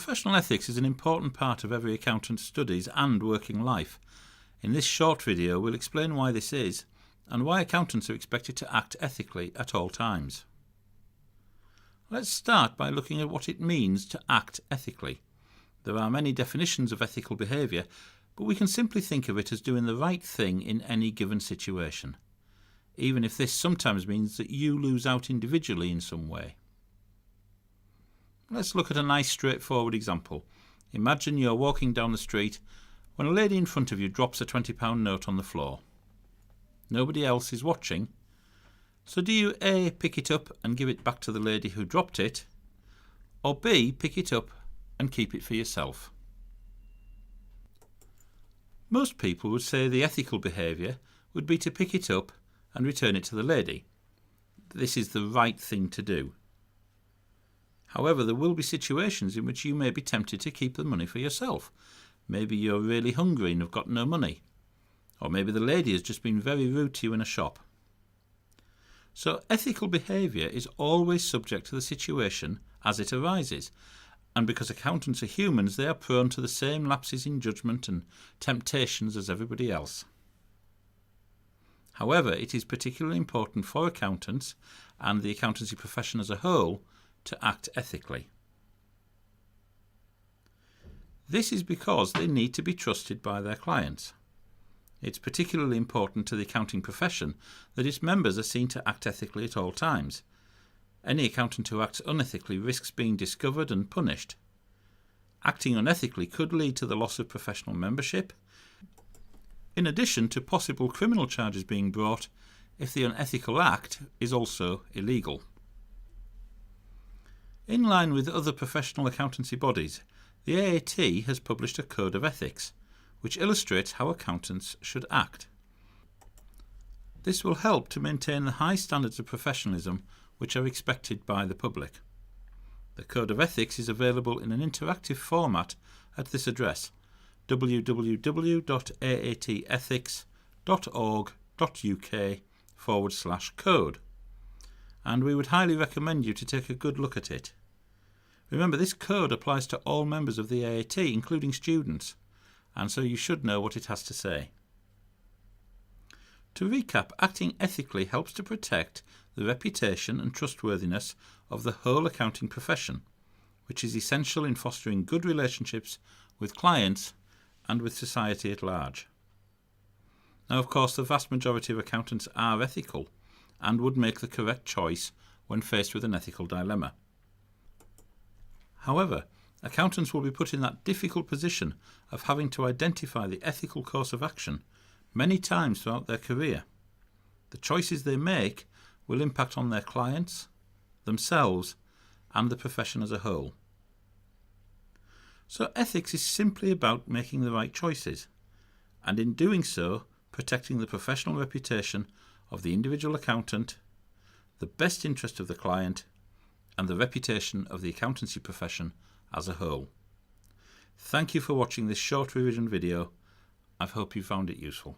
Professional ethics is an important part of every accountant's studies and working life. In this short video, we'll explain why this is and why accountants are expected to act ethically at all times. Let's start by looking at what it means to act ethically. There are many definitions of ethical behaviour, but we can simply think of it as doing the right thing in any given situation, even if this sometimes means that you lose out individually in some way. Let's look at a nice straightforward example. Imagine you're walking down the street when a lady in front of you drops a £20 note on the floor. Nobody else is watching, so do you A, pick it up and give it back to the lady who dropped it, or B, pick it up and keep it for yourself? Most people would say the ethical behaviour would be to pick it up and return it to the lady. This is the right thing to do. However, there will be situations in which you may be tempted to keep the money for yourself. Maybe you're really hungry and have got no money. Or maybe the lady has just been very rude to you in a shop. So ethical behaviour is always subject to the situation as it arises. And because accountants are humans, they are prone to the same lapses in judgment and temptations as everybody else. However, it is particularly important for accountants and the accountancy profession as a whole to act ethically. This is because they need to be trusted by their clients. It's particularly important to the accounting profession that its members are seen to act ethically at all times. Any accountant who acts unethically risks being discovered and punished. Acting unethically could lead to the loss of professional membership, in addition to possible criminal charges being brought if the unethical act is also illegal. In line with other professional accountancy bodies, the AAT has published a Code of Ethics, which illustrates how accountants should act. This will help to maintain the high standards of professionalism which are expected by the public. The Code of Ethics is available in an interactive format at this address, www.aatethics.org.uk/code, and we would highly recommend you to take a good look at it. Remember, this code applies to all members of the AAT, including students, and so you should know what it has to say. To recap, acting ethically helps to protect the reputation and trustworthiness of the whole accounting profession, which is essential in fostering good relationships with clients and with society at large. Now, of course, the vast majority of accountants are ethical and would make the correct choice when faced with an ethical dilemma. However, accountants will be put in that difficult position of having to identify the ethical course of action many times throughout their career. The choices they make will impact on their clients, themselves, and the profession as a whole. So ethics is simply about making the right choices, and in doing so, protecting the professional reputation of the individual accountant, the best interest of the client, and the reputation of the accountancy profession as a whole. Thank you for watching this short revision video. I hope you found it useful.